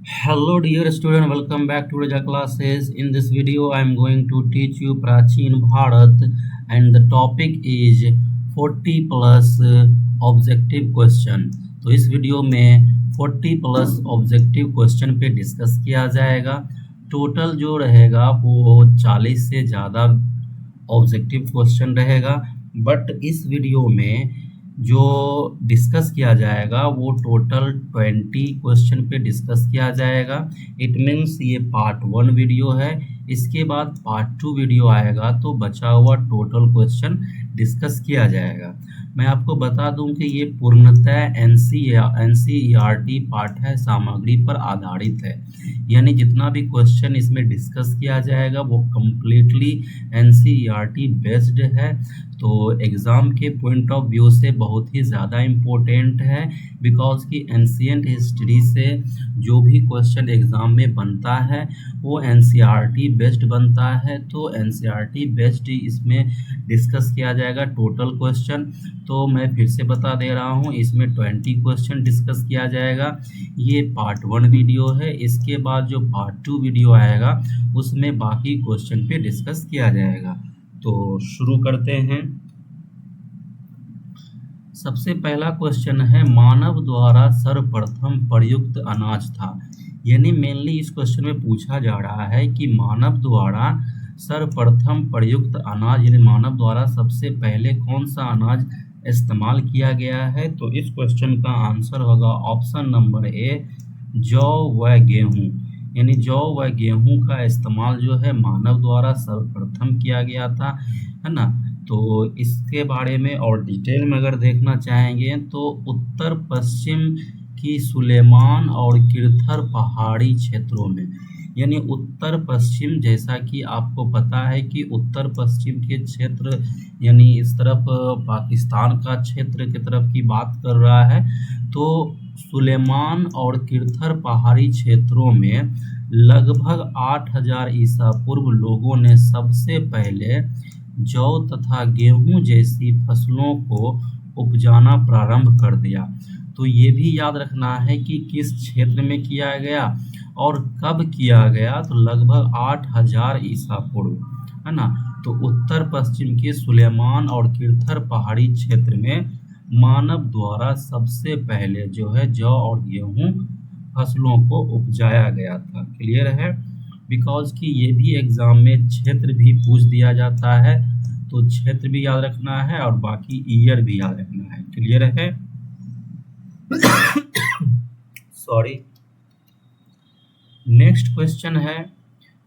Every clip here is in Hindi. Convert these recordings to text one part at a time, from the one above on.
Hello dear student, welcome back to Raja classes. In this video I am going to teach you Prachin Bharat and the topic is 40 plus objective question. तो इस वीडियो में 40 प्लस ऑब्जेक्टिव क्वेश्चन पे डिस्कस किया जाएगा। टोटल जो रहेगा वो 40 से ज़्यादा ऑब्जेक्टिव क्वेश्चन रहेगा, बट इस वीडियो में जो डिस्कस किया जाएगा वो टोटल 20 क्वेश्चन पे डिस्कस किया जाएगा। इट मीन्स ये पार्ट 1 वीडियो है, इसके बाद पार्ट 2 वीडियो आएगा तो बचा हुआ टोटल क्वेश्चन डिस्कस किया जाएगा। मैं आपको बता दूं कि ये पूर्णतः एनसीईआरटी पाठ है, सामग्री पर आधारित है, यानी जितना भी क्वेश्चन इसमें डिस्कस किया जाएगा वो कम्प्लीटली एनसीईआरटी बेस्ड है। तो एग्ज़ाम के पॉइंट ऑफ व्यू से बहुत ही ज़्यादा इम्पोर्टेंट है, बिकॉज कि एंशिएंट हिस्ट्री से जो भी क्वेश्चन एग्ज़ाम में बनता है वो एनसीईआरटी बेस्ड बनता है। तो एनसीईआरटी बेस्ड इसमें डिस्कस किया जाएगा टोटल क्वेश्चन। तो मैं फिर से बता दे रहा हूँ, इसमें 20 क्वेश्चन डिस्कस किया जाएगा। ये पार्ट 1 वीडियो है, इसके बाद जो पार्ट 2 वीडियो आएगा उसमें बाकी क्वेश्चन पे डिस्कस किया जाएगा। तो शुरू करते हैं। सबसे पहला क्वेश्चन है, मानव द्वारा सर्वप्रथम प्रयुक्त अनाज था। यानी मेनली इस क्वेश्चन में पूछा जा रहा है कि मानव द्वारा सर्वप्रथम प्रयुक्त अनाज, यानी मानव द्वारा सबसे पहले कौन सा अनाज इस्तेमाल किया गया है। तो इस क्वेश्चन का आंसर होगा ऑप्शन नंबर ए, जौ व गेहूँ। यानी जौ व गेहूं का इस्तेमाल जो है मानव द्वारा सर्वप्रथम किया गया था, है ना। तो इसके बारे में और डिटेल में अगर देखना चाहेंगे तो उत्तर पश्चिम की सुलेमान और किरथर पहाड़ी क्षेत्रों में, यानी उत्तर पश्चिम, जैसा कि आपको पता है कि उत्तर पश्चिम के क्षेत्र यानी इस तरफ पाकिस्तान का क्षेत्र की तरफ की बात कर रहा है। तो सुलेमान और किरथर पहाड़ी क्षेत्रों में लगभग 8000 ईसा पूर्व लोगों ने सबसे पहले जौ तथा गेहूं जैसी फसलों को उपजाना प्रारंभ कर दिया। तो ये भी याद रखना है कि किस क्षेत्र में किया गया और कब किया गया। तो लगभग 8000 ईसा पूर्व, है ना। तो उत्तर पश्चिम के सुलेमान और किरथर पहाड़ी क्षेत्र में मानव द्वारा सबसे पहले जो है जौ और गेहूं फसलों को उपजाया गया था। क्लियर है, बिकॉज कि ये भी एग्जाम में क्षेत्र भी पूछ दिया जाता है, तो क्षेत्र भी याद रखना है और बाकी ईयर भी याद रखना है। क्लियर है सॉरी। नेक्स्ट क्वेश्चन है,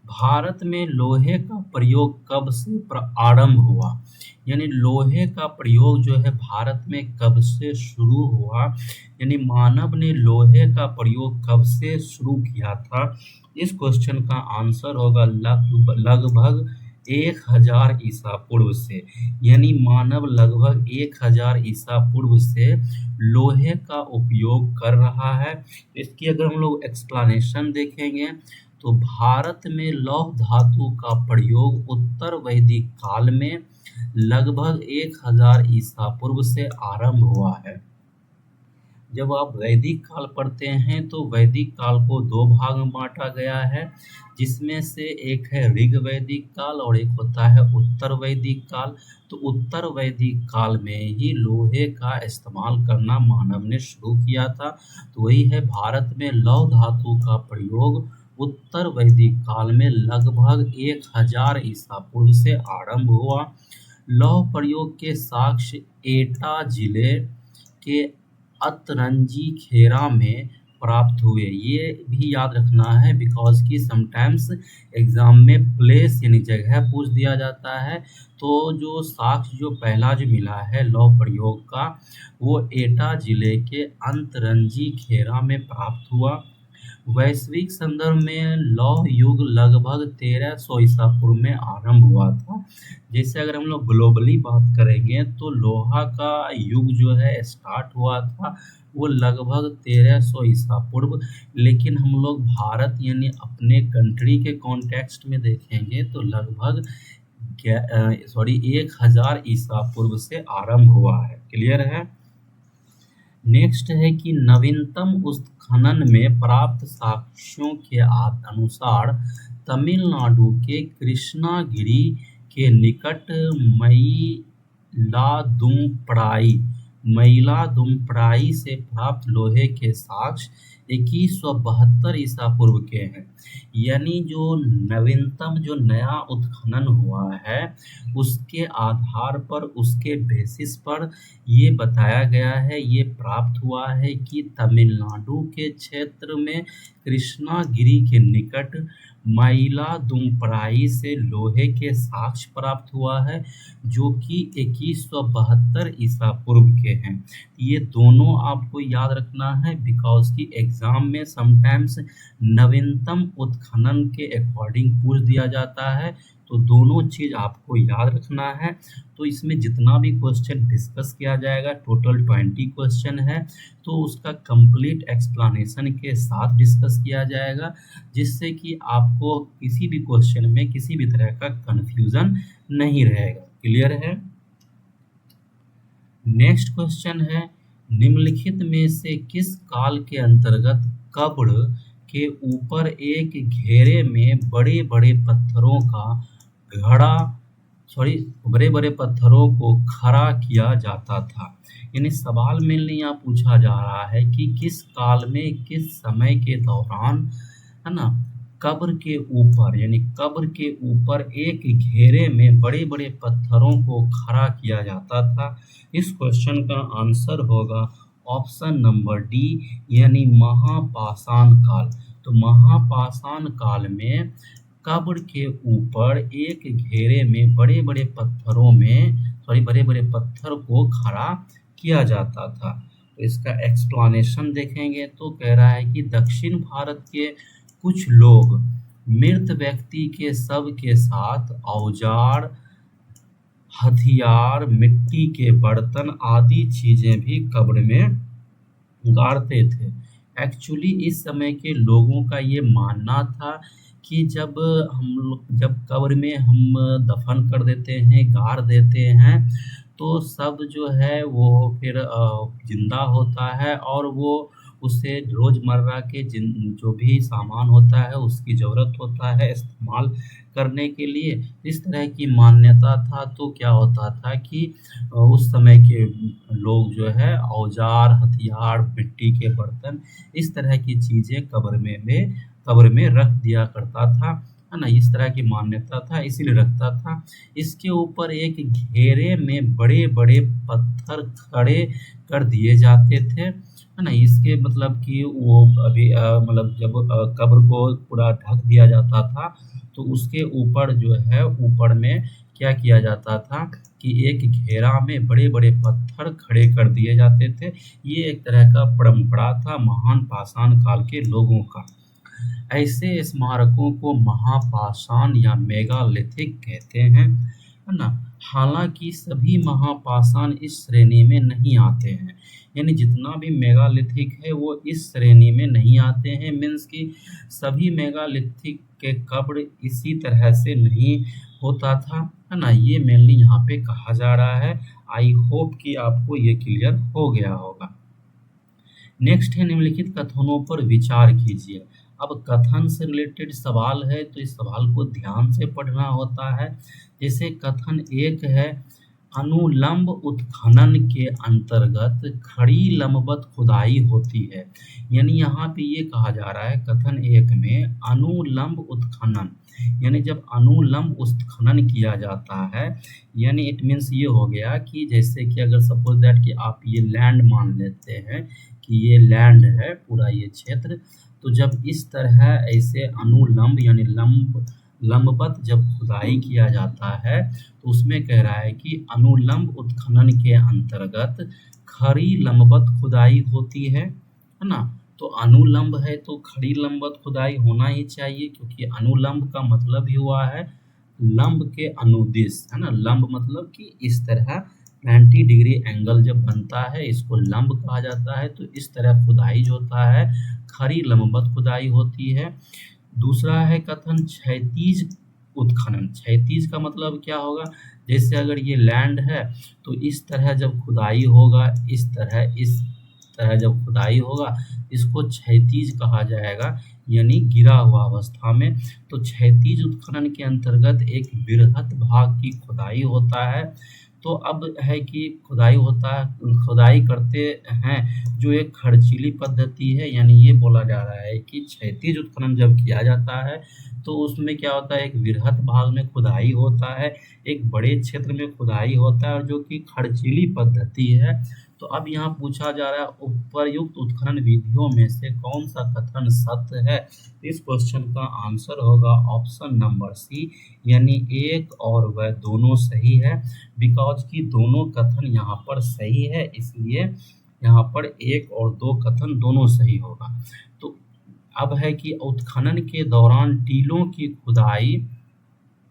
भारत में लोहे का प्रयोग कब से आरंभ हुआ। यानी लोहे का प्रयोग जो है भारत में कब से शुरू हुआ, यानी मानव ने लोहे का प्रयोग कब से शुरू किया था। इस क्वेश्चन का आंसर होगा लगभग 1000 ईसा पूर्व से। यानी मानव लगभग 1000 ईसा पूर्व से लोहे का उपयोग कर रहा है। इसकी अगर हम लोग एक्सप्लेनेशन देखेंगे तो भारत में लौह धातु का प्रयोग उत्तर वैदिक काल में लगभग 1000 ईसा पूर्व से आरंभ हुआ है। जब आप वैदिक काल पढ़ते हैं तो वैदिक काल को 2 भाग में बांटा गया है, जिसमें से एक है ऋग वैदिक काल और एक होता है उत्तर वैदिक काल। तो उत्तर वैदिक काल में ही लोहे का इस्तेमाल करना मानव ने शुरू किया था। तो वही है, भारत में लौह धातु का प्रयोग उत्तर वैदिक काल में लगभग 1000 ईसा पूर्व से आरंभ हुआ। लौह प्रयोग के साक्ष्य एटा जिले के अतरंजी खेरा में प्राप्त हुए। ये भी याद रखना है, बिकॉज कि समटाइम्स एग्जाम में प्लेस यानी जगह पूछ दिया जाता है। तो जो साक्ष्य जो पहला जो मिला है लौह प्रयोग का, वो एटा जिले के अंतरंजी खेरा में प्राप्त हुआ। वैश्विक संदर्भ में लौह युग लगभग 1300 ईसा पूर्व में आरंभ हुआ था। जैसे अगर हम लोग ग्लोबली बात करेंगे तो लोहा का युग जो है स्टार्ट हुआ था वो लगभग 1300 ईसा पूर्व, लेकिन हम लोग भारत यानी अपने कंट्री के कॉन्टेक्स्ट में देखेंगे तो लगभग 1000 ईसा पूर्व से आरंभ हुआ है। क्लियर है। नेक्स्ट है कि नवीनतम उत्खनन में प्राप्त साक्ष्यों के अनुसार तमिलनाडु के कृष्णागिरी के निकट मयिलादुम्पराई से प्राप्त लोहे के साक्ष्य 2172 ईसा पूर्व के हैं। यानी जो नवीनतम जो नया उत्खनन हुआ है उसके आधार पर, उसके बेसिस पर ये बताया गया है, ये प्राप्त हुआ है कि तमिलनाडु के क्षेत्र में कृष्णागिरी के निकट मयिलादुम्पराई से लोहे के साक्ष्य प्राप्त हुआ है जो कि 2172 ईसा पूर्व के हैं। ये दोनों आपको याद रखना है बिकॉज कि एग्जाम में समटाइम्स नवीनतम उत्खनन के अकॉर्डिंग पूछ दिया जाता है, तो दोनों चीज आपको याद रखना है। तो इसमें जितना भी क्वेश्चन डिस्कस किया जाएगा, टोटल 20 क्वेश्चन है, तो उसका कंप्लीट एक्सप्लेनेशन के साथ डिस्कस किया जाएगा, जिससे कि आपको किसी भी क्वेश्चन में किसी भी तरह का कंफ्यूजन नहीं रहेगा। क्लियर है? नेक्स्ट क्वेश्चन है, निम्नलिखित में से किस काल के अंतर्गत कब्र के ऊपर एक घेरे में बड़े बड़े पत्थरों का घड़ा बड़े बड़े पत्थरों को खड़ा किया जाता था? यानी सवाल मेनली यहाँ पूछा जा रहा है कि किस काल में, किस समय के दौरान, है ना, कब्र के ऊपर, यानी कब्र के ऊपर एक घेरे में बड़े बड़े पत्थरों को खड़ा किया जाता था। इस क्वेश्चन का आंसर होगा ऑप्शन नंबर डी, यानी महापाषाण काल। तो महापाषाण काल में कब्र के ऊपर एक घेरे में बड़े बड़े पत्थर को खड़ा किया जाता था। तो इसका एक्सप्लेनेशन देखेंगे तो कह रहा है कि दक्षिण भारत के कुछ लोग मृत व्यक्ति के शव के साथ औजार, हथियार, मिट्टी के बर्तन आदि चीजें भी कब्र में गाड़ते थे। एक्चुअली इस समय के लोगों का ये मानना था कि जब कब्र में हम दफन कर देते हैं, गाड़ देते हैं, तो सब जो है वो फिर जिंदा होता है और वो उसे रोजमर्रा के जो भी सामान होता है उसकी जरूरत होता है इस्तेमाल करने के लिए। इस तरह की मान्यता था। तो क्या होता था कि उस समय के लोग जो है औजार, हथियार, मिट्टी के बर्तन, इस तरह की चीजें कब्र में रख दिया करता था, है ना। इस तरह की मान्यता था, इसीलिए रखता था। इसके ऊपर एक घेरे में बड़े बड़े पत्थर खड़े कर दिए जाते थे, है ना। इसके मतलब कि वो अभी मतलब जब कब्र को पूरा ढक दिया जाता था तो उसके ऊपर जो है, ऊपर में क्या किया जाता था कि एक घेरा में बड़े बड़े पत्थर खड़े कर दिए जाते थे। ये एक तरह का परंपरा था महान पाषाण काल के लोगों का। ऐसे स्मारकों को महापाषाण या मेगालिथिक कहते हैं, है ना। हालांकि सभी महापाषाण इस श्रेणी में नहीं आते हैं, यानी जितना भी मेगालिथिक है वो इस श्रेणी में नहीं आते हैं। मीन्स कि सभी मेगालिथिक के कब्र इसी तरह से नहीं होता था, है ना। ये मेनली यहाँ पे कहा जा रहा है। आई होप कि आपको ये क्लियर हो गया होगा। नेक्स्ट है, निम्नलिखित कथनों पर विचार कीजिए। अब कथन से रिलेटेड सवाल है तो इस सवाल को ध्यान से पढ़ना होता है। जैसे कथन एक है, अनुलंब उत्खनन के अंतर्गत खड़ी लंबवत खुदाई होती है। यानी यहाँ पे ये कहा जा रहा है कथन एक में, अनुलंब उत्खनन, यानी जब अनुलंब उत्खनन किया जाता है, यानी इट मीन्स ये हो गया कि जैसे कि अगर सपोज दैट कि आप ये लैंड मान लेते हैं कि ये लैंड है पूरा ये क्षेत्र, तो जब इस तरह ऐसे अनुलंब यानी लंबवत जब खुदाई किया जाता है तो उसमें कह रहा है कि अनुलंब उत्खनन के अंतर्गत खड़ी लंबवत खुदाई होती है ना। तो अनुलंब है तो खड़ी लंबवत खुदाई होना ही चाहिए, क्योंकि अनुलंब का मतलब ही हुआ है लंब के अनुदिश, है ना। लंब मतलब कि इस तरह 90 डिग्री एंगल जब बनता है इसको लंब कहा जाता है। तो इस तरह खुदाई जो होता है खड़ी लंबवत खुदाई होती है। दूसरा है कथन क्षैतिज उत्खनन। क्षैतिज का मतलब क्या होगा, जैसे अगर ये लैंड है तो इस तरह जब खुदाई होगा, इस तरह इस तरह जब खुदाई होगा इसको क्षैतिज कहा जाएगा, यानी गिरा हुआ अवस्था में। तो क्षैतिज उत्खनन के अंतर्गत एक बृहत भाग की खुदाई होता है। तो अब है कि खुदाई होता है, खुदाई करते हैं जो एक खर्चीली पद्धति है, यानी ये बोला जा रहा है कि क्षैतिज उत्खनन जब किया जाता है तो उसमें क्या होता है, एक वृहत भाग में खुदाई होता है, एक बड़े क्षेत्र में खुदाई होता है और जो कि खर्चीली पद्धति है। तो अब यहाँ पूछा जा रहा है उपर्युक्त उत्खनन विधियों में से कौन सा कथन सत्य है। इस क्वेश्चन का आंसर होगा ऑप्शन नंबर सी, यानी एक और वह दोनों सही है। बिकॉज की दोनों कथन यहाँ पर सही है, इसलिए यहाँ पर एक और दो कथन दोनों सही होगा। तो अब है कि उत्खनन के दौरान टीलों की खुदाई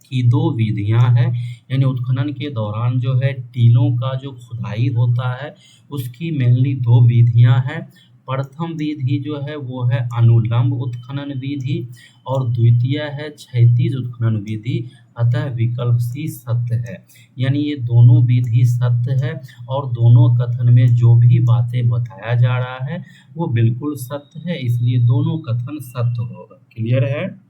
की दो विधियां हैं, यानी उत्खनन के दौरान जो है टीलों का जो खुदाई होता है उसकी मेनली दो विधियां हैं। प्रथम विधि जो है वो है अनुलंब उत्खनन विधि और द्वितीय है क्षैतिज उत्खनन विधि। अतः विकल्प सी सत्य है, यानी ये दोनों विधि सत्य है और दोनों कथन में जो भी बातें बताया जा रहा है वो बिल्कुल सत्य है, इसलिए दोनों कथन सत्य होगा। क्लियर है।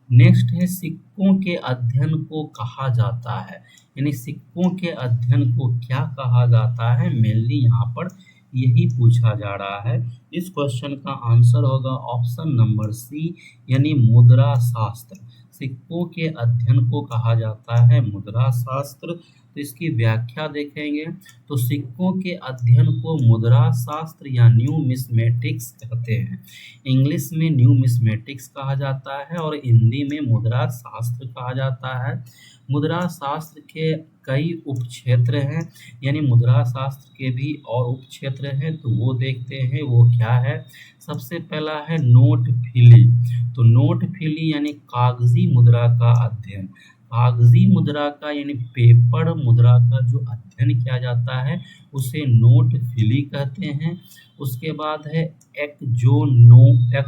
नेक्स्ट है सिक्कों के अध्ययन को कहा जाता है, यानी सिक्कों के अध्ययन को क्या कहा जाता है, मेनली यहाँ पर यही पूछा जा रहा है। इस क्वेश्चन का आंसर होगा ऑप्शन नंबर सी, यानी मुद्रा शास्त्र। सिक्कों के अध्ययन को कहा जाता है मुद्रा शास्त्र। तो इसकी व्याख्या देखेंगे तो सिक्कों के अध्ययन को मुद्रा शास्त्र या न्यूमिस्मेटिक्स कहते हैं। इंग्लिश में न्यूमिस्मेटिक्स कहा जाता है और हिंदी में मुद्रा शास्त्र कहा जाता है। मुद्रा शास्त्र के कई उपक्षेत्र हैं, यानी मुद्रा शास्त्र के भी और उपक्षेत्र हैं, तो वो देखते हैं वो क्या है। सबसे पहला है नोट फिली। तो नोट फिली यानी कागजी मुद्रा का अध्ययन। कागजी मुद्रा का यानी पेपर मुद्रा का जो अध्ययन किया जाता है उसे नोट फिली कहते हैं। उसके बाद है एक्जोनूमिया।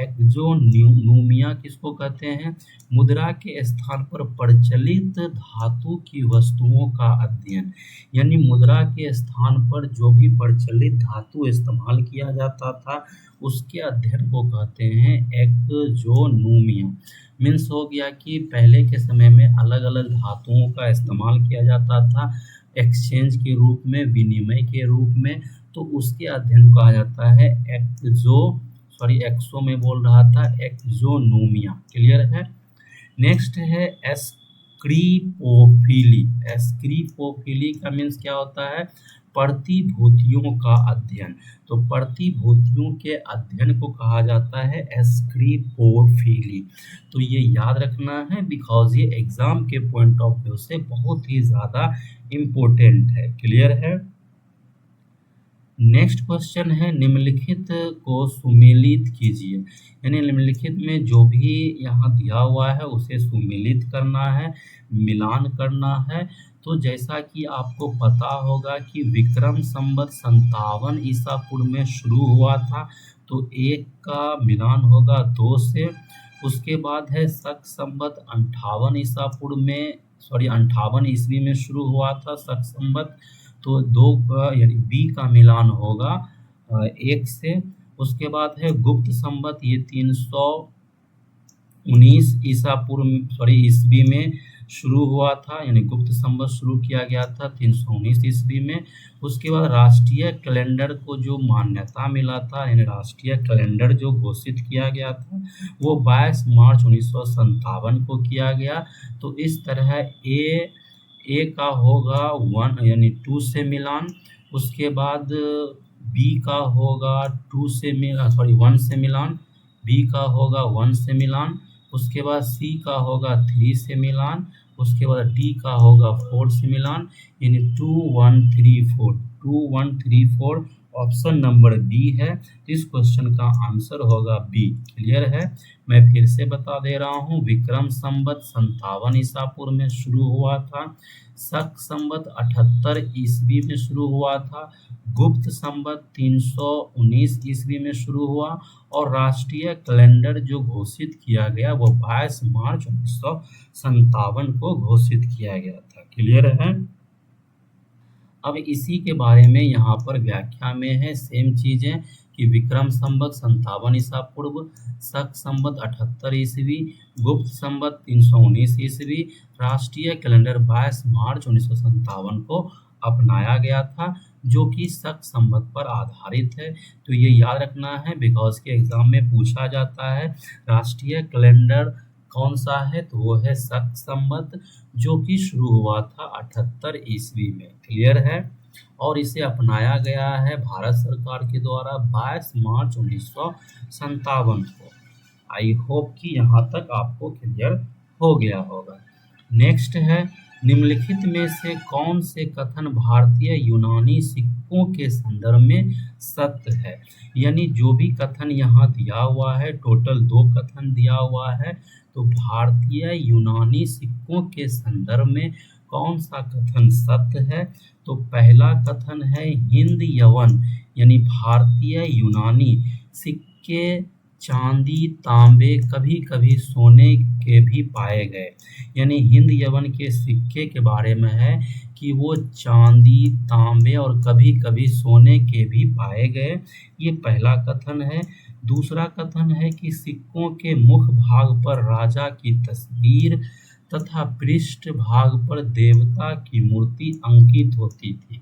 एक्जोनूमिया किसको कहते हैं, मुद्रा के स्थान पर प्रचलित धातु की वस्तुओं का अध्ययन, यानी मुद्रा के स्थान पर जो भी प्रचलित धातु इस्तेमाल किया जाता था उसके अध्ययन को कहते हैं एक्जोनूमिया। मीन्स हो गया कि पहले के समय में अलग अलग धातुओं का इस्तेमाल किया जाता था एक्सचेंज के रूप में, विनिमय के रूप में, तो उसके अध्ययन को कहा जाता है एक्सो में बोल रहा था, एक्जोनूमिया। क्लियर है। नेक्स्ट है एस्क्रीपोफिली। एस्क्रीपोफिली का मीन्स क्या होता है, प्रतिभूतियों का अध्ययन। तो प्रतिभूतियों के अध्ययन को कहा जाता है एस्क्रीपोफिली। तो ये याद रखना है बिकॉज ये एग्जाम के पॉइंट ऑफ व्यू से बहुत ही ज्यादा इम्पोर्टेंट है। क्लियर है। नेक्स्ट क्वेश्चन है निम्नलिखित को सुमेलित कीजिए, यानी निम्नलिखित में जो भी यहाँ दिया हुआ है उसे सुमेलित करना है, मिलान करना है। तो जैसा कि आपको पता होगा कि विक्रम संवत 57 ईसा पूर्व में शुरू हुआ था, तो एक का मिलान होगा 2 से। उसके बाद है शक संवत 58 ईसा पूर्व में 58 ईस्वी में शुरू हुआ था शक संवत, तो 2 का यानी बी का मिलान होगा 1 से। उसके बाद है गुप्त संवत, ये 319 ईस्वी में शुरू हुआ था, यानी गुप्त संवत शुरू किया गया था 319 ईस्वी में। उसके बाद राष्ट्रीय कैलेंडर को जो मान्यता मिला था, यानी राष्ट्रीय कैलेंडर जो घोषित किया गया था वो 22 मार्च 1957 को किया गया। तो इस तरह ए का होगा 1 यानी 2 से मिलान। उसके बाद बी का होगा 1 से मिलान। बी का होगा 1 से मिलान। उसके बाद सी का होगा 3 से मिलान। उसके बाद डी का होगा 4 से मिलान, यानी 2 1 3 4 2 1 3 4 ऑप्शन नंबर बी है। इस क्वेश्चन का आंसर होगा बी। क्लियर है। मैं फिर से बता दे रहा हूँ, विक्रम संवत 57 ईसा पूर्व में शुरू हुआ था, शक संवत 78 ईस्वी में शुरू हुआ था, गुप्त संवत 319 ईस्वी में शुरू हुआ और राष्ट्रीय कैलेंडर जो घोषित किया गया वो 22 मार्च 1957 को घोषित किया गया था। क्लियर है। अब इसी के बारे में यहाँ पर व्याख्या में है सेम चीजें कि विक्रम संवत 57 ईसा पूर्व, शक संवत 78 ईस्वी, गुप्त संवत 319 ईस्वी, राष्ट्रीय कैलेंडर 22 मार्च 1957 को अपनाया गया था, जो कि शक संवत पर आधारित है। तो ये याद रखना है बिकॉज के एग्जाम में पूछा जाता है राष्ट्रीय कैलेंडर कौन सा है, तो वो है शक संवत, जो कि शुरू हुआ था 78 ईस्वी में। क्लियर है। और इसे अपनाया गया है भारत सरकार के द्वारा 22 मार्च 1957 को। आई होप कि यहाँ तक आपको क्लियर हो गया होगा। नेक्स्ट है निम्नलिखित में से कौन से कथन भारतीय यूनानी सिक्कों के संदर्भ में सत्य है। यानी जो भी कथन यहाँ दिया हुआ है, टोटल 2 कथन दिया हुआ है, तो भारतीय यूनानी सिक्कों के संदर्भ में कौन सा कथन सत्य है। तो पहला कथन है हिंद यवन यानी भारतीय यूनानी सिक्के चांदी तांबे कभी कभी सोने के भी पाए गए। यानी हिंद यवन के सिक्के के बारे में है कि वो चांदी तांबे और कभी कभी सोने के भी पाए गए। ये पहला कथन है। दूसरा कथन है कि सिक्कों के मुख भाग पर राजा की तस्वीर तथा पृष्ठ भाग पर देवता की मूर्ति अंकित होती थी।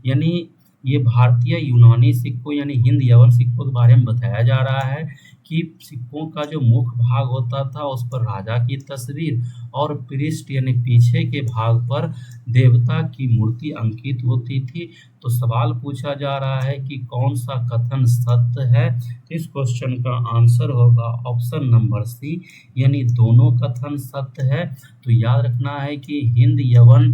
यानी ये भारतीय यूनानी सिक्कों यानी हिंद यवन सिक्कों के बारे में बताया जा रहा है कि सिक्कों का जो मुख भाग होता था उस पर राजा की तस्वीर और पृष्ठ यानी पीछे के भाग पर देवता की मूर्ति अंकित होती थी। तो सवाल पूछा जा रहा है कि कौन सा कथन सत्य है। इस क्वेश्चन का आंसर होगा ऑप्शन नंबर सी, यानी दोनों कथन सत्य है। तो याद रखना है कि हिंद यवन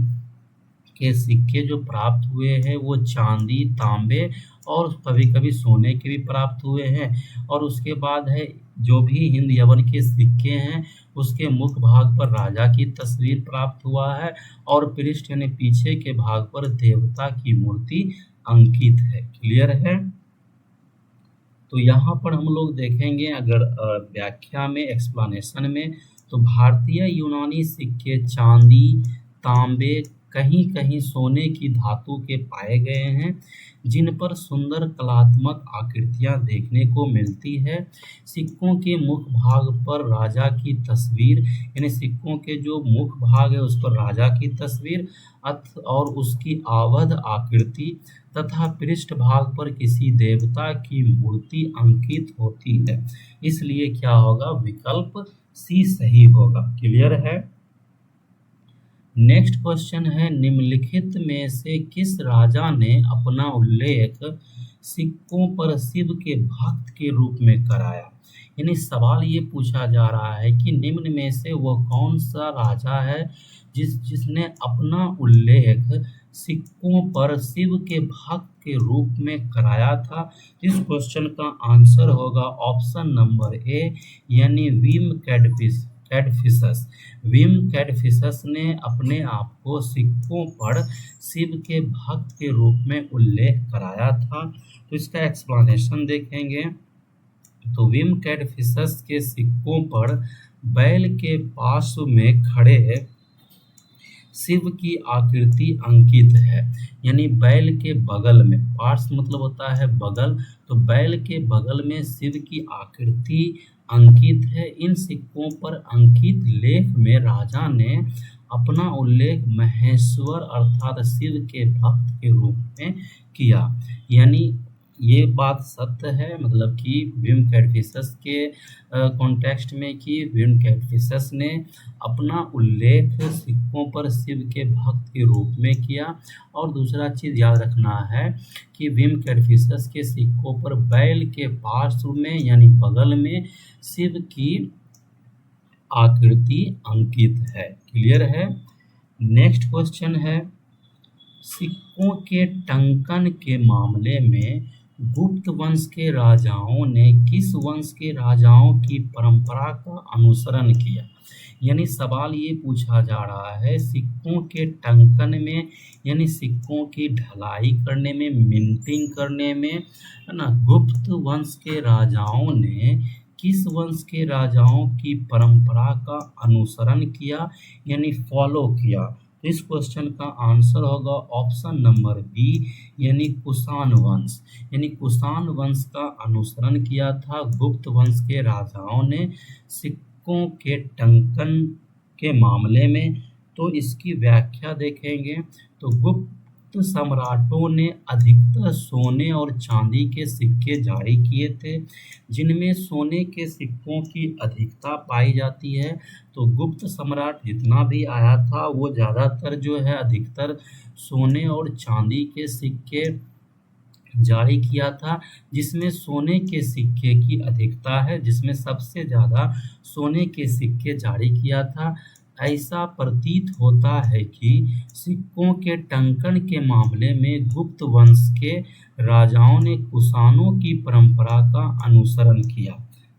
के सिक्के जो प्राप्त हुए हैं वो चांदी तांबे और कभी कभी सोने के भी प्राप्त हुए हैं। और उसके बाद है जो भी हिंद यवन के सिक्के हैं उसके मुख भाग पर राजा की तस्वीर प्राप्त हुआ है और पृष्ठ यानी पीछे के भाग पर देवता की मूर्ति अंकित है। क्लियर है। तो यहाँ पर हम लोग देखेंगे अगर व्याख्या में एक्सप्लेनेशन में, तो भारतीय यूनानी सिक्के चांदी तांबे कहीं कहीं सोने की धातु के पाए गए हैं, जिन पर सुंदर कलात्मक आकृतियां देखने को मिलती है। सिक्कों के मुख भाग पर राजा की तस्वीर यानी सिक्कों के जो मुख भाग है उस पर राजा की तस्वीर और उसकी आवध आकृति तथा पृष्ठ भाग पर किसी देवता की मूर्ति अंकित होती है। इसलिए क्या होगा, विकल्प सी सही होगा। क्लियर है। नेक्स्ट क्वेश्चन है निम्नलिखित में से किस राजा ने अपना उल्लेख सिक्कों पर शिव के भक्त के रूप में कराया। यानी सवाल ये पूछा जा रहा है कि निम्न में से वह कौन सा राजा है जिसने अपना उल्लेख सिक्कों पर शिव के भक्त के रूप में कराया था। इस क्वेश्चन का आंसर होगा ऑप्शन नंबर ए, यानी विम कैडफिसस। विम कैडफिसस ने अपने आप को सिक्कों पर शिव के भक्त के रूप में उल्लेख कराया था। तो इसका एक्सप्लेनेशन देखेंगे तो विम कैडफिसस के सिक्कों पर बैल के पार्श्व में खड़े शिव की आकृति अंकित है। यानी बैल के बगल में, पार्श्व मतलब होता है बगल, तो बैल के बगल में शिव की आकृति अंकित है। इन सिक्कों पर अंकित लेख में राजा ने अपना उल्लेख महेश्वर अर्थात शिव के भक्त के रूप में किया। यानी ये बात सत्य है, मतलब कि विम कैडफिसस के कॉन्टेक्स्ट में कि विम कैडफिसस ने अपना उल्लेख सिक्कों पर शिव के भक्त के रूप में किया। और दूसरा चीज़ याद रखना है कि विम कैडफिसस के सिक्कों पर बैल के पार्श्व में यानी बगल में शिव की आकृति अंकित है। क्लियर है। नेक्स्ट क्वेश्चन है सिक्कों के टंकन के मामले में गुप्त वंश के राजाओं ने किस वंश के राजाओं की परंपरा का अनुसरण किया। यानी सवाल ये पूछा जा रहा है सिक्कों के टंकन में यानी सिक्कों की ढलाई करने में, मिंटिंग करने में, है ना, गुप्त वंश के राजाओं ने किस वंश के राजाओं की परंपरा का अनुसरण किया यानी फॉलो किया। तो इस क्वेश्चन का आंसर होगा ऑप्शन नंबर बी, यानी कुषाण वंश। यानी कुषाण वंश का अनुसरण किया था गुप्त वंश के राजाओं ने सिक्कों के टंकन के मामले में। तो इसकी व्याख्या देखेंगे तो गुप्त सम्राटों ने अधिकतर सोने और चांदी के सिक्के जारी किए थे, जिनमें सोने के सिक्कों की अधिकता पाई जाती है। तो गुप्त सम्राट जितना भी आया था वो ज़्यादातर जो है अधिकतर सोने और चांदी के सिक्के जारी किया था, जिसमें सोने के सिक्के की अधिकता है, जिसमें सबसे ज़्यादा सोने के सिक्के जारी किया था। ऐसा प्रतीत होता है कि सिक्कों के टंकन के मामले में गुप्त वंश के राजाओं ने कुषाणों की परंपरा का अनुसरण किया।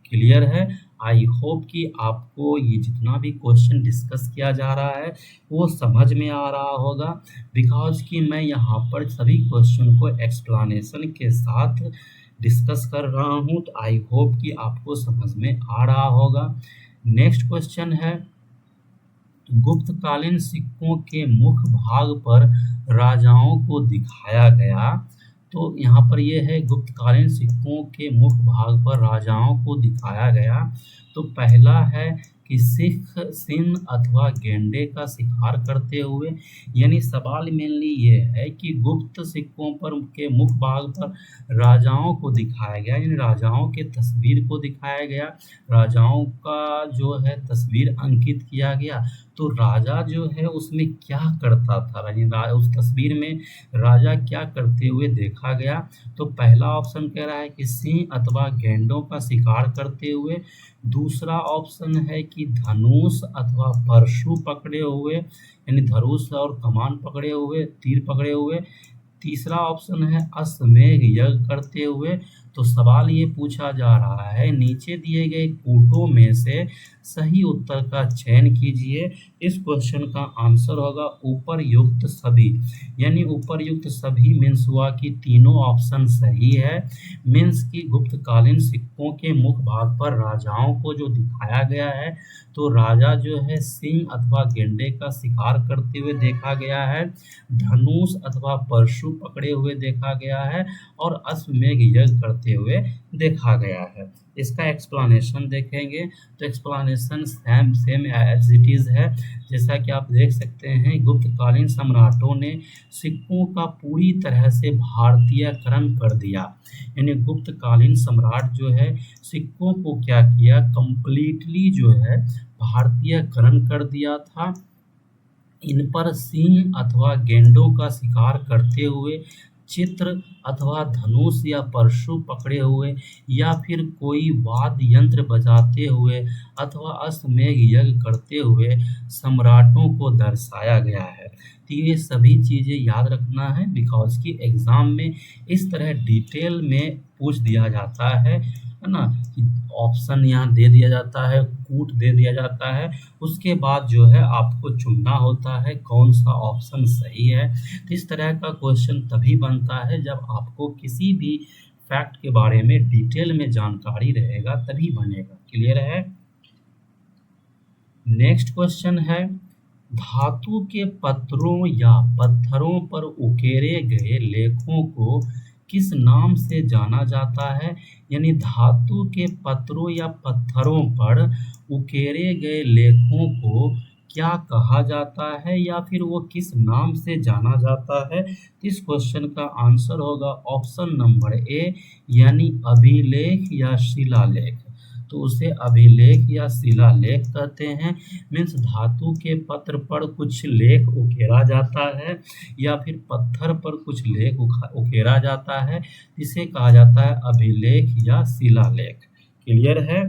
क्लियर है? आई होप कि आपको ये जितना भी क्वेश्चन डिस्कस किया जा रहा है वो समझ में आ रहा होगा, बिकॉज कि मैं यहाँ पर सभी क्वेश्चन को एक्सप्लेनेशन के साथ डिस्कस कर रहा हूँ। तो आई होप कि आपको समझ में आ रहा होगा। नेक्स्ट क्वेश्चन है, गुप्तकालीन सिक्कों के मुख्य भाग पर राजाओं को दिखाया गया। तो यहाँ पर ये है गुप्तकालीन सिक्कों के मुख्य भाग पर राजाओं को दिखाया गया। तो पहला है कि सिख सिंह अथवा गेंडे का शिकार करते हुए। यानी सवाल मेनली ये है कि गुप्त सिक्कों पर के मुख्य भाग पर राजाओं को दिखाया गया, यानी राजाओं के तस्वीर को दिखाया गया, राजाओं का जो है तस्वीर अंकित किया गया। तो राजा जो है उसमें क्या करता था, यानी उस तस्वीर में राजा क्या करते हुए देखा गया। तो पहला ऑप्शन कह रहा है कि सिंह अथवा गेंडों का शिकार करते हुए। दूसरा ऑप्शन है कि धनुष अथवा परशु पकड़े हुए, यानी धनुष और कमान पकड़े हुए, तीर पकड़े हुए। तीसरा ऑप्शन है अश्वमेध यज्ञ करते हुए। तो सवाल ये पूछा जा रहा है नीचे दिए गए कूटों में से सही उत्तर का चयन कीजिए। इस क्वेश्चन का आंसर होगा उपरयुक्त सभी। यानी उपरयुक्त सभी मीन्स हुआ कि तीनों ऑप्शन सही है। मीन्स की गुप्तकालीन सिक्कों के मुख्य भाग पर राजाओं को जो दिखाया गया है, तो राजा जो है सिंह अथवा गेंडे का शिकार करते हुए देखा गया है, धनुष अथवा परशु पकड़े हुए देखा गया है, और अश्वमेध यज्ञ करते हुए देखा गया है। इसका एक्सप्लेनेशन देखेंगे तो explanation same as it is है। जैसा कि आप देख सकते हैं गुप्तकालीन सम्राटों ने सिक्कों का पूरी तरह से भारतीयकरण कर दिया। यानी गुप्तकालीन सम्राट जो है सिक्कों को क्या किया, कंप्लीटली जो है भारतीयकरण कर दिया था। इन पर सिंह अथवा गेंडों का शिकार करते हुए, चित्र अथवा धनुष या परशु पकड़े हुए, या फिर कोई वाद्य यंत्र बजाते हुए अथवा अश्वमेध यज्ञ करते हुए सम्राटों को दर्शाया गया है। तो ये सभी चीज़ें याद रखना है, बिकॉज कि एग्ज़ाम में इस तरह डिटेल में पूछ दिया जाता है ना। ऑप्शन यहाँ दे दिया जाता है, कूट दे दिया जाता है, उसके बाद जो है आपको चुनना होता है कौन सा ऑप्शन सही है। तो इस तरह का क्वेश्चन तभी बनता है जब आपको किसी भी फैक्ट के बारे में डिटेल में जानकारी रहेगा, तभी बनेगा। क्लियर है? नेक्स्ट क्वेश्चन है, धातु के पत्रों या पत्थरों पर उकेरे गए लेखों को किस नाम से जाना जाता है। यानी धातु के पत्रों या पत्थरों पर उकेरे गए लेखों को क्या कहा जाता है, या फिर वो किस नाम से जाना जाता है। इस क्वेश्चन का आंसर होगा ऑप्शन नंबर ए, यानी अभिलेख या शिलालेख। तो उसे अभिलेख या शिलालेख कहते हैं। मीन्स धातु के पत्र पर कुछ लेख उकेरा जाता है या फिर पत्थर पर कुछ लेख उकेरा जाता है, इसे कहा जाता है अभिलेख या शिलालेख। क्लियर है?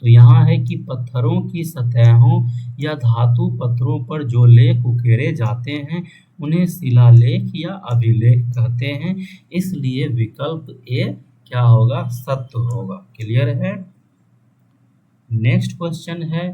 तो यहाँ है कि पत्थरों की सतहों या धातु पत्रों पर जो लेख उकेरे जाते हैं उन्हें शिलालेख या अभिलेख कहते हैं। इसलिए विकल्प ए क्या होगा, सत्य होगा। क्लियर है? नेक्स्ट क्वेश्चन है,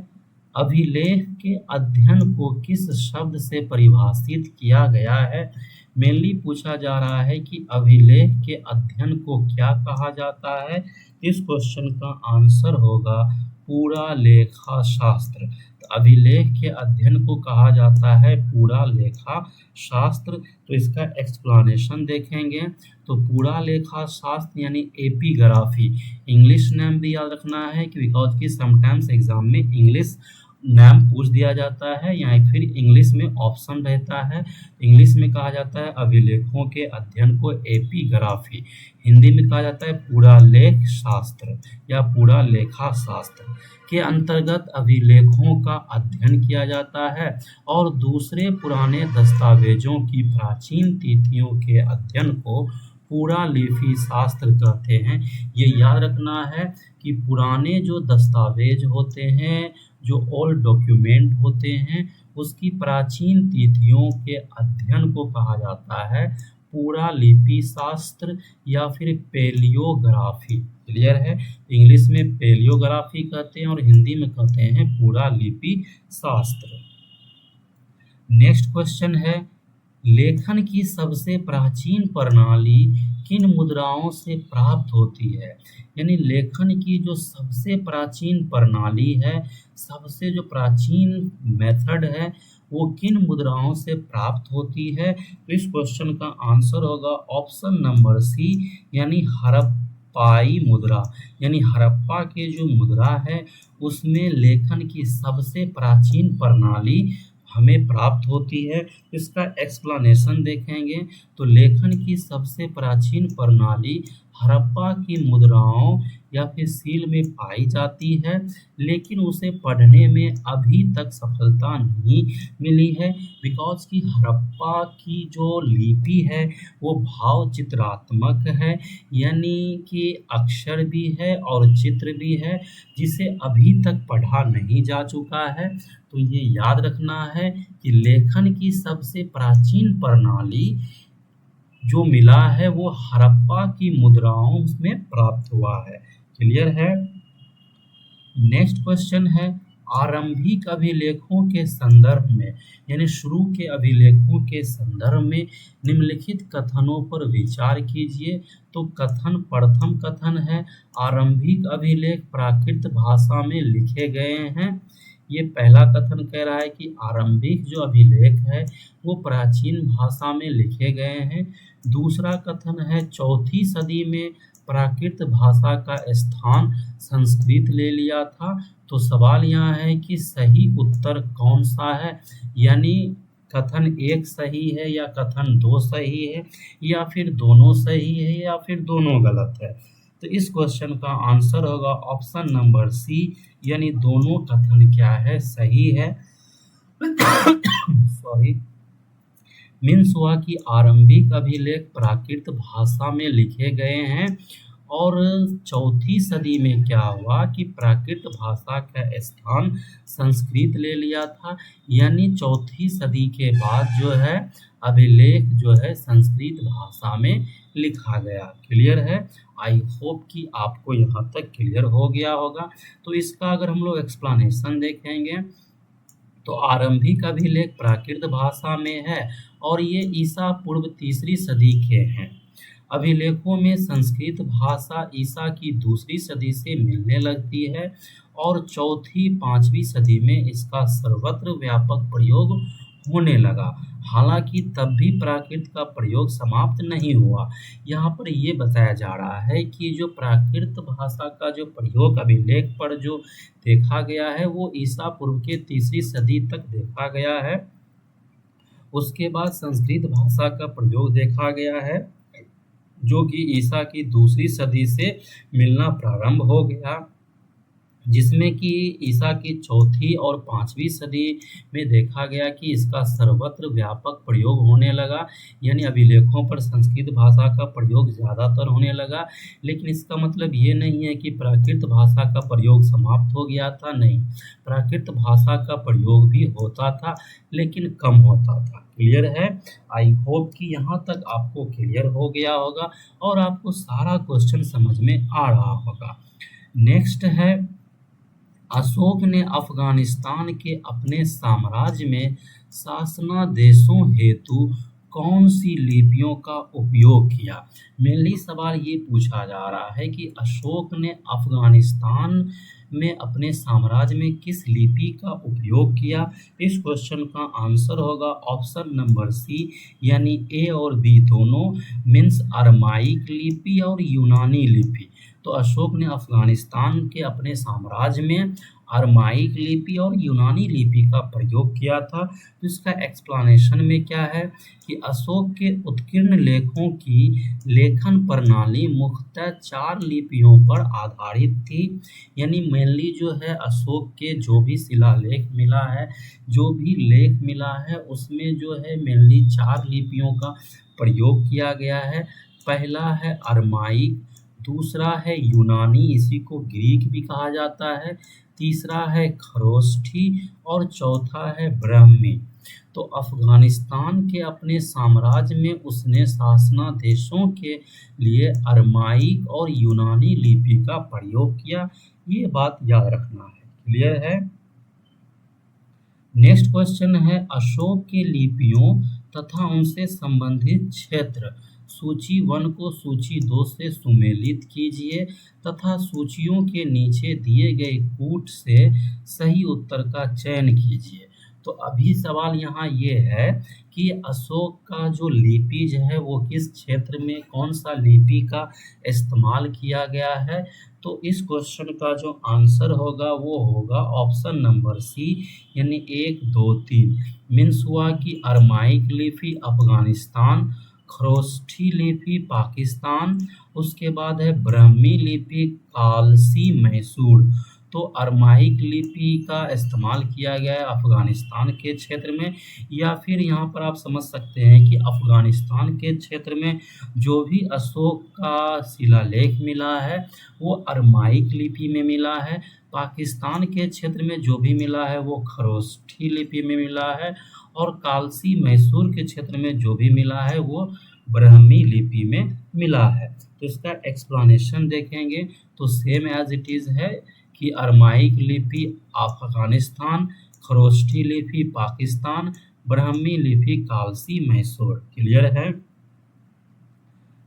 अभिलेख के अध्ययन को किस शब्द से परिभाषित किया गया है। मेनली पूछा जा रहा है कि अभिलेख के अध्ययन को क्या कहा जाता है। इस क्वेश्चन का आंसर होगा पूरा लेखा शास्त्र। अभिलेख के अध्ययन को कहा जाता है पूरा लेखा शास्त्र। तो इसका एक्सप्लेनेशन देखेंगे तो पूरा लेखा शास्त्र यानी एपिग्राफी, इंग्लिश नेम भी याद रखना है कि बिकॉज की समटाइम्स एग्जाम में इंग्लिश नाम पूछ दिया जाता है या फिर इंग्लिश में ऑप्शन रहता है। इंग्लिश में कहा जाता है अभिलेखों के अध्ययन को एपिग्राफी, हिंदी में कहा जाता है पूरा लेख शास्त्र या पूरा लेखा शास्त्र के अंतर्गत अभिलेखों का अध्ययन किया जाता है और दूसरे पुराने दस्तावेजों की प्राचीन तिथियों के अध्ययन को पूरा लिपि शास्त्र कहते हैं। ये याद रखना है कि पुराने जो दस्तावेज होते हैं, जो ओल्ड डॉक्यूमेंट होते हैं, उसकी प्राचीन तिथियों के अध्ययन को कहा जाता है पूरा लिपि शास्त्र या फिर पेलियोग्राफी। क्लियर है? इंग्लिश में पेलियोग्राफी कहते हैं और हिंदी में कहते हैं पूरा लिपि शास्त्र। नेक्स्ट क्वेश्चन है, लेखन की सबसे प्राचीन प्रणाली किन मुद्राओं से प्राप्त होती है? यानी लेखन की जो सबसे प्राचीन प्रणाली है, सबसे जो प्राचीन मेथड है, वो किन मुद्राओं से प्राप्त होती है? तो इस क्वेश्चन का आंसर होगा ऑप्शन नंबर सी यानी हड़प्पाई मुद्रा। यानी हड़प्पा के जो मुद्रा है उसमें लेखन की सबसे प्राचीन प्रणाली हमें प्राप्त होती है। इसका एक्सप्लेनेशन देखेंगे तो लेखन की सबसे प्राचीन प्रणाली हड़प्पा की मुद्राओं या फिर सील में पाई जाती है, लेकिन उसे पढ़ने में अभी तक सफलता नहीं मिली है बिकॉज की हड़प्पा की जो लिपि है वो भाव चित्रात्मक है, यानी कि अक्षर भी है और चित्र भी है, जिसे अभी तक पढ़ा नहीं जा चुका है। तो ये याद रखना है कि लेखन की सबसे प्राचीन प्रणाली जो मिला है वो हड़प्पा की मुद्राओं में प्राप्त हुआ है। क्लियर है? नेक्स्ट क्वेश्चन है, आरंभिक अभिलेखों के संदर्भ में यानी शुरू के अभिलेखों के संदर्भ में निम्नलिखित कथनों पर विचार कीजिए। तो कथन प्रथम कथन है, आरंभिक अभिलेख प्राकृत भाषा में लिखे गए हैं। ये पहला कथन कह रहा है कि आरंभिक जो अभिलेख है वो प्राचीन भाषा में लिखे गए हैं। दूसरा कथन है, चौथी सदी में प्राकृत भाषा का स्थान संस्कृत ले लिया था। तो सवाल यहाँ है कि सही उत्तर कौन सा है, यानी कथन एक सही है या कथन दो सही है या फिर दोनों सही है या फिर दोनों गलत है। तो इस क्वेश्चन का आंसर होगा ऑप्शन नंबर सी यानी दोनों कथन क्या है, सही है। सॉरी, मीन्स हुआ कि आरंभिक अभिलेख प्राकृत भाषा में लिखे गए हैं और चौथी सदी में क्या हुआ कि प्राकृत भाषा का स्थान संस्कृत ले लिया था, यानी चौथी सदी के बाद जो है अभिलेख जो है संस्कृत भाषा में लिखा गया। क्लियर है? आई होप कि आपको यहाँ तक क्लियर हो गया होगा। तो इसका अगर हम लोग एक्सप्लेनेशन देखेंगे तो आरंभिक अभिलेख प्राकृत भाषा में है और ये ईसा पूर्व तीसरी सदी के हैं। अभिलेखों में संस्कृत भाषा ईसा की दूसरी सदी से मिलने लगती है और चौथी पांचवी सदी में इसका सर्वत्र व्यापक प्रयोग होने लगा। हालांकि तब भी प्राकृत का प्रयोग समाप्त नहीं हुआ। यहाँ पर ये बताया जा रहा है कि जो प्राकृत भाषा का जो प्रयोग अभिलेख पर जो देखा गया है वो ईसा पूर्व के तीसरी सदी तक देखा गया है। उसके बाद संस्कृत भाषा का प्रयोग देखा गया है जो कि ईसा की दूसरी सदी से मिलना प्रारंभ हो गया, जिसमें कि ईसा की चौथी और पांचवी सदी में देखा गया कि इसका सर्वत्र व्यापक प्रयोग होने लगा, यानी अभिलेखों पर संस्कृत भाषा का प्रयोग ज़्यादातर होने लगा। लेकिन इसका मतलब ये नहीं है कि प्राकृत भाषा का प्रयोग समाप्त हो गया था, नहीं, प्राकृत भाषा का प्रयोग भी होता था लेकिन कम होता था। क्लियर है? आई होप कि यहाँ तक आपको क्लियर हो गया होगा और आपको सारा क्वेश्चन समझ में आ रहा होगा। नेक्स्ट है, अशोक ने अफगानिस्तान के अपने साम्राज्य में शासनादेशों हेतु कौन सी लिपियों का उपयोग किया? मेनली सवाल ये पूछा जा रहा है कि अशोक ने अफगानिस्तान में अपने साम्राज्य में किस लिपि का उपयोग किया? इस क्वेश्चन का आंसर होगा ऑप्शन नंबर सी, यानी ए और बी दोनों, मीन्स अरमाइक लिपि और यूनानी लिपि। तो अशोक ने अफगानिस्तान के अपने साम्राज्य में अरमाइक लिपि और यूनानी लिपि का प्रयोग किया था। तो इसका एक्सप्लेनेशन में क्या है कि अशोक के उत्कीर्ण लेखों की लेखन प्रणाली मुख्यतः 4 लिपियों पर आधारित थी। यानी मेनली जो है अशोक के जो भी शिलालेख मिला है, जो भी लेख मिला है, उसमें जो है मेनली 4 लिपियों का प्रयोग किया गया है। पहला है अरमाइक, दूसरा है यूनानी, इसी को ग्रीक भी कहा जाता है, तीसरा है खरोष्ठी और चौथा है ब्राह्मी। तो अफगानिस्तान के अपने साम्राज्य में उसने शासनाधीशों के लिए अरमाइक और यूनानी लिपि का प्रयोग किया। ये बात याद रखना है। क्लियर है? नेक्स्ट क्वेश्चन है अशोक के लिपियों तथा उनसे संबंधित क्षेत्र सूची 1 को सूची 2 से सुमेलित कीजिए तथा सूचियों के नीचे दिए गए कूट से सही उत्तर का चयन कीजिए। तो अभी सवाल यहाँ ये है कि अशोक का जो लिपि जो है वो किस क्षेत्र में कौन सा लिपि का इस्तेमाल किया गया है। तो इस क्वेश्चन का जो आंसर होगा वो होगा ऑप्शन नंबर सी, यानी 1, 2, 3। मीन्स हुआ कि अरमाइक लिपि अफगानिस्तान, खरोष्ठी लिपि पाकिस्तान, उसके बाद है ब्राह्मी लिपि कालसी मैसूर। तो अरमाइक लिपि का इस्तेमाल किया गया है अफगानिस्तान के क्षेत्र में, या फिर यहाँ पर आप समझ सकते हैं कि अफगानिस्तान के क्षेत्र में जो भी अशोक का शिलालेख मिला है वो अरमाइक लिपि में मिला है। पाकिस्तान के क्षेत्र में जो भी मिला है वो खरोष्ठी लिपि में मिला है, और कालसी मैसूर के क्षेत्र में जो भी मिला है वो ब्राह्मी लिपि में मिला है। तो इसका एक्सप्लेनेशन देखेंगे तो सेम एज इट इज है कि अरमाइक लिपि अफगानिस्तान, खरोष्ठी लिपि पाकिस्तान, ब्राह्मी लिपि कालसी मैसूर। क्लियर है?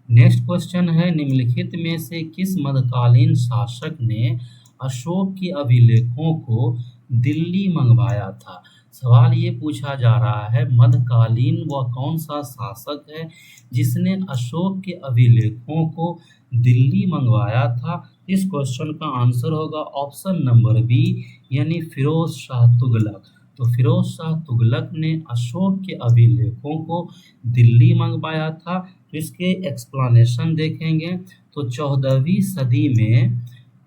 नेक्स्ट क्वेश्चन है निम्नलिखित में से किस मध्यकालीन शासक ने अशोक के अभिलेखों को दिल्ली मंगवाया था? सवाल ये पूछा जा रहा है मध्यकालीन वह कौन सा शासक है जिसने अशोक के अभिलेखों को दिल्ली मंगवाया था। इस क्वेश्चन का आंसर होगा ऑप्शन नंबर बी, यानी फिरोज शाह तुगलक। तो फिरोज शाह तुगलक ने अशोक के अभिलेखों को दिल्ली मंगवाया था। तो इसके एक्सप्लेनेशन देखेंगे तो 14वीं सदी में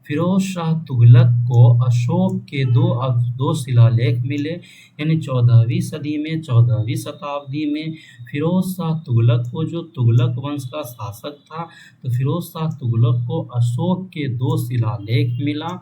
फिरोज शाह तुगलक को अशोक के दो शिलालेख मिले। यानी 14वीं सदी में 14वीं शताब्दी में फिरोज शाह तुगलक को, जो तुगलक वंश का शासक था, तो फिरोज शाह तुगलक को अशोक के 2 शिलालेख मिला।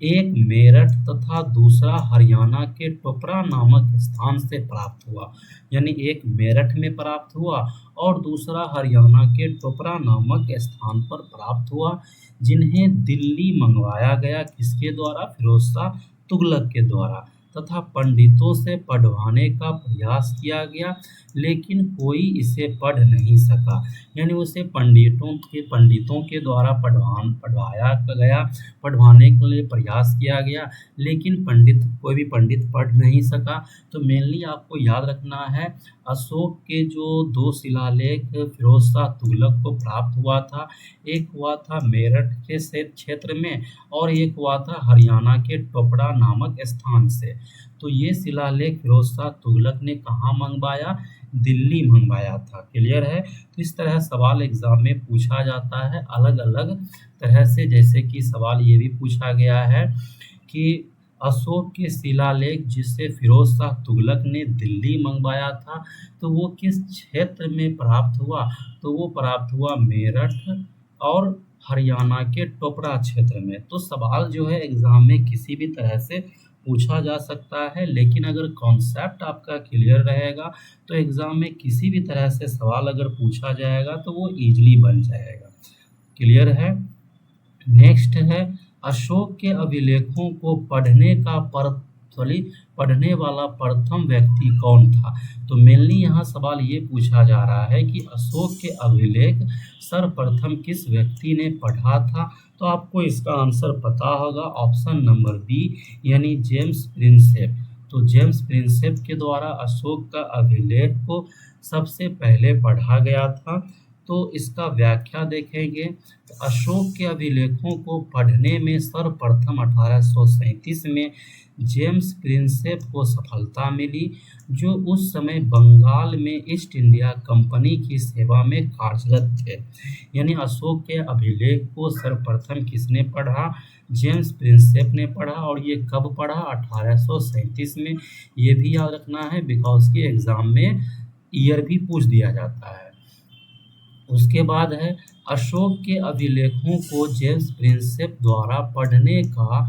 एक मेरठ तथा दूसरा हरियाणा के टोपरा नामक स्थान से प्राप्त हुआ। यानी एक मेरठ में प्राप्त हुआ और दूसरा हरियाणा के टोपरा नामक स्थान पर प्राप्त हुआ, जिन्हें दिल्ली मंगवाया गया किसके द्वारा? फिरोज शाह तुगलक के द्वारा, तथा पंडितों से पढ़वाने का प्रयास किया गया, लेकिन कोई इसे पढ़ नहीं सका। यानी उसे पंडितों के द्वारा पढ़वाया गया, पढ़वाने के लिए प्रयास किया गया, लेकिन कोई भी पंडित पढ़ नहीं सका। तो मेनली आपको याद रखना है अशोक के जो 2 शिलालेख फिरोज शाह तुगलक को प्राप्त हुआ था, एक हुआ था मेरठ के क्षेत्र में और एक हुआ था हरियाणा के टोपरा नामक स्थान से। तो ये शिलालेख फिरोज शाह तुगलक ने कहाँ मंगवाया? दिल्ली मंगवाया था। क्लियर है? तो इस तरह सवाल एग्जाम में पूछा जाता है अलग अलग तरह से। जैसे कि सवाल ये भी पूछा गया है कि अशोक के शिलालेख जिससे फिरोज शाह तुगलक ने दिल्ली मंगवाया था, तो वो किस क्षेत्र में प्राप्त हुआ? तो वो प्राप्त हुआ मेरठ और हरियाणा के टोपरा क्षेत्र में। तो सवाल जो है एग्जाम में किसी भी तरह से पूछा जा सकता है, लेकिन अगर कॉन्सेप्ट आपका क्लियर रहेगा तो एग्जाम में किसी भी तरह से सवाल अगर पूछा जाएगा तो वो इजीली बन जाएगा। क्लियर है? नेक्स्ट है अशोक के अभिलेखों को पढ़ने का सॉरी पढ़ने वाला प्रथम व्यक्ति कौन था। तो मेनली यहाँ सवाल ये पूछा जा रहा है कि अशोक के अभिलेख सर्वप्रथम किस व्यक्ति ने पढ़ा था। तो आपको इसका आंसर पता होगा, ऑप्शन नंबर बी यानी जेम्स प्रिंसेप। तो जेम्स प्रिंसेप के द्वारा अशोक का अभिलेख को सबसे पहले पढ़ा गया था। तो इसका व्याख्या देखेंगे तो अशोक के अभिलेखों को पढ़ने में सर्वप्रथम 1837 में जेम्स प्रिंसेप को सफलता मिली, जो उस समय बंगाल में ईस्ट इंडिया कंपनी की सेवा में कार्यरत थे। यानी अशोक के अभिलेख को सर्वप्रथम किसने पढ़ा, जेम्स प्रिंसेप ने पढ़ा। और ये कब पढ़ा, 1837 में। ये भी याद रखना है बिकॉज की एग्जाम में ईयर भी पूछ दिया जाता है। उसके बाद है अशोक के अभिलेखों को जेम्स प्रिंसेप द्वारा पढ़ने का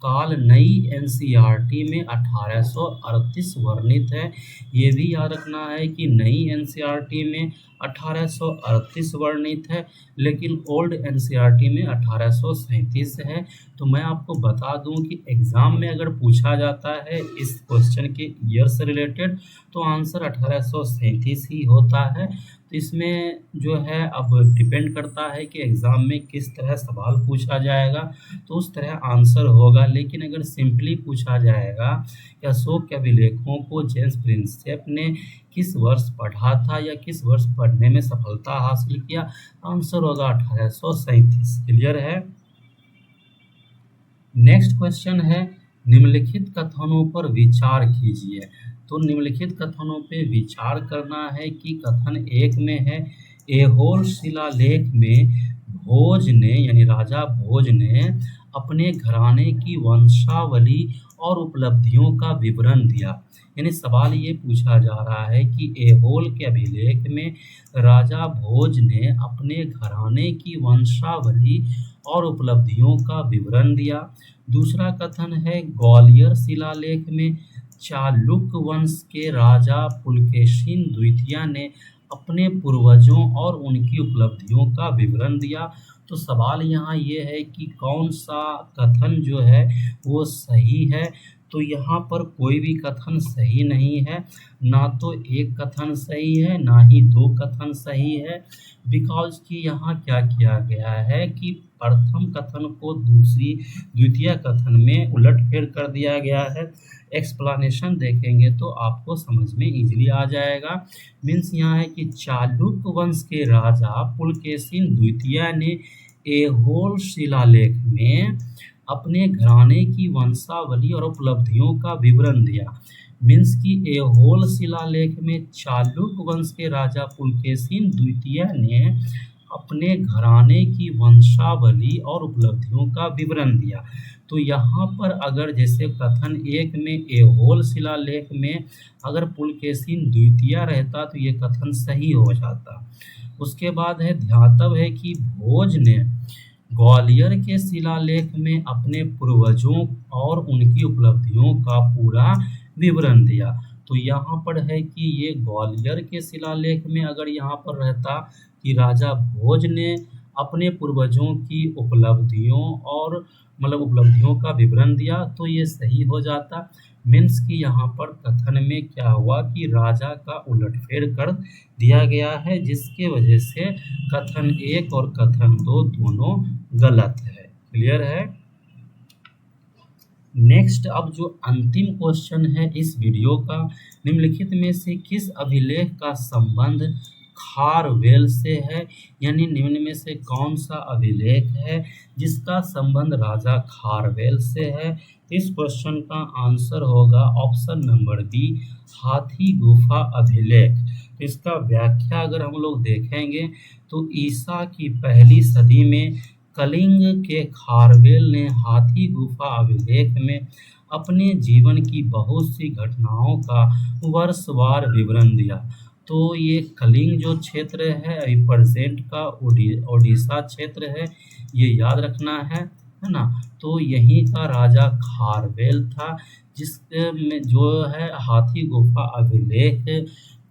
काल नई एनसीईआरटी में 1838 वर्णित है। ये भी याद रखना है कि नई एनसीईआरटी में 1838 वर्णित है, लेकिन ओल्ड एनसीईआरटी में 1837 है। तो मैं आपको बता दूं कि एग्जाम में अगर पूछा जाता है इस क्वेश्चन के ईयर से रिलेटेड तो आंसर 1837 ही होता है। तो इसमें जो है अब डिपेंड करता है कि एग्ज़ाम में किस तरह सवाल पूछा जाएगा, तो उस तरह आंसर होगा। लेकिन अगर सिंपली पूछा जाएगा कि अशोक के अभिलेखों को जेम्स प्रिंसेप ने किस वर्ष पढ़ा था या किस वर्ष पढ़ने में सफलता हासिल किया, आंसर होगा 1837। क्लियर है। नेक्स्ट क्वेश्चन है निम्नलिखित कथनों पर विचार कीजिए। तो निम्नलिखित कथनों पे विचार करना है कि कथन एक में है ऐहोल शिलालेख में भोज ने यानी राजा भोज ने अपने घराने की वंशावली और उपलब्धियों का विवरण दिया। यानी सवाल ये पूछा जा रहा है कि ऐहोल के अभिलेख में राजा भोज ने अपने घराने की वंशावली और उपलब्धियों का विवरण दिया। दूसरा कथन है ग्वालियर शिलालेख में चालुक्य वंश के राजा पुलकेशिन द्वितीय ने अपने पूर्वजों और उनकी उपलब्धियों का विवरण दिया। तो सवाल यहाँ ये है कि कौन सा कथन जो है वो सही है। तो यहाँ पर कोई भी कथन सही नहीं है, ना तो एक कथन सही है ना ही दो कथन सही है। बिकॉज कि यहाँ क्या किया गया है कि प्रथम कथन को द्वितीय कथन में उलटफेर कर दिया गया है। एक्सप्लेनेशन देखेंगे तो आपको समझ में इजीली आ जाएगा। मीन्स यहाँ है कि चालुक्य वंश के राजा पुलकेशिन द्वितीय ने ऐहोल शिलालेख में अपने घराने की वंशावली और उपलब्धियों का विवरण दिया। मीन्स कि ऐहोल शिलालेख में चालुक्य वंश के राजा पुलकेशिन द्वितीय ने अपने घराने की वंशावली और उपलब्धियों का विवरण दिया। तो यहाँ पर अगर जैसे कथन एक में ऐहोल शिलालेख में अगर पुलकेशिन द्वितीय रहता तो ये कथन सही हो जाता। उसके बाद है ध्यातव्य है कि भोज ने ग्वालियर के शिलालेख में अपने पूर्वजों और उनकी उपलब्धियों का पूरा विवरण दिया। तो यहाँ पर है कि ये ग्वालियर के शिलालेख में अगर यहाँ पर रहता कि राजा भोज ने अपने पूर्वजों की उपलब्धियों और उपलब्धियों का विवरण दिया तो ये सही हो जाता। मीन्स कि यहाँ पर कथन में क्या हुआ कि राजा का उलटफेर कर दिया गया है, जिसके वजह से कथन एक और कथन दो दोनों गलत है। क्लियर है। नेक्स्ट अब जो अंतिम क्वेश्चन है इस वीडियो का, निम्नलिखित में से किस अभिलेख का संबंध खारवेल से है। यानी निम्न में से कौन सा अभिलेख है जिसका संबंध राजा खारवेल से है। इस क्वेश्चन का आंसर होगा ऑप्शन नंबर बी हाथी गुफा अभिलेख। इसका व्याख्या अगर हम लोग देखेंगे तो ईसा की पहली सदी में कलिंग के खारवेल ने हाथी गुफा अभिलेख में अपने जीवन की बहुत सी घटनाओं का वर्षवार विवरण दिया। तो ये कलिंग जो क्षेत्र है अभी प्रेजेंट का ओडिशा क्षेत्र है, ये याद रखना है ना। तो यहीं का राजा खारवेल था जिसमें जो है हाथी गुफा अभिलेख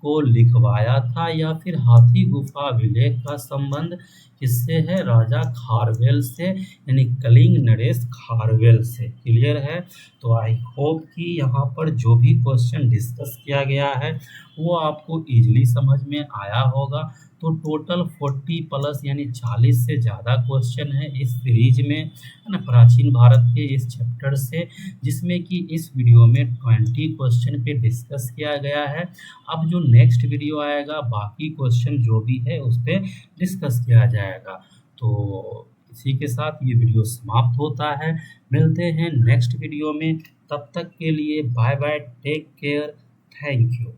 को लिखवाया था या फिर हाथी गुफा अभिलेख का संबंध किससे है? राजा खारवेल से, यानी कलिंग नरेश खारवेल से। क्लियर है? तो आई होप कि यहाँ पर जो भी क्वेश्चन डिस्कस किया गया है वो आपको इजीली समझ में आया होगा। तो टोटल 40 प्लस यानी 40 से ज़्यादा क्वेश्चन है इस सीरीज में, है ना, प्राचीन भारत के इस चैप्टर से, जिसमें कि इस वीडियो में 20 क्वेश्चन पे डिस्कस किया गया है। अब जो नेक्स्ट वीडियो आएगा बाकी क्वेश्चन जो भी है उस पर डिस्कस किया जाएगा। तो इसी के साथ ये वीडियो समाप्त होता है। मिलते हैं नेक्स्ट वीडियो में, तब तक के लिए bye bye, take care, thank you.